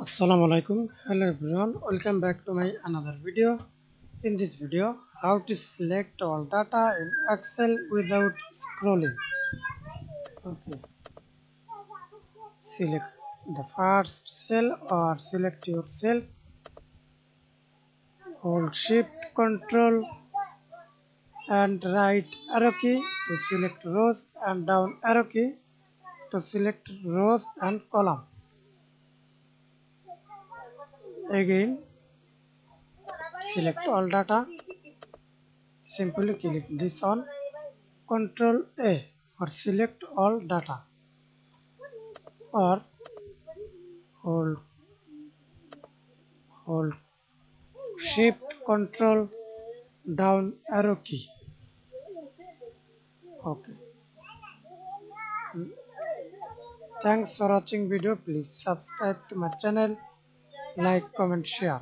Assalamu alaikum. Hello everyone, welcome back to my another video. In this video, how to select all data in Excel without scrolling. Okay, select the first cell or select your cell, hold shift control and right arrow key to select rows and down arrow key to select rows and column. Again, select all data. Simply click this on Control A for select all data, or hold hold Shift Control down arrow key. Okay. Thanks for watching video. Please subscribe to my channel, like, comment, share.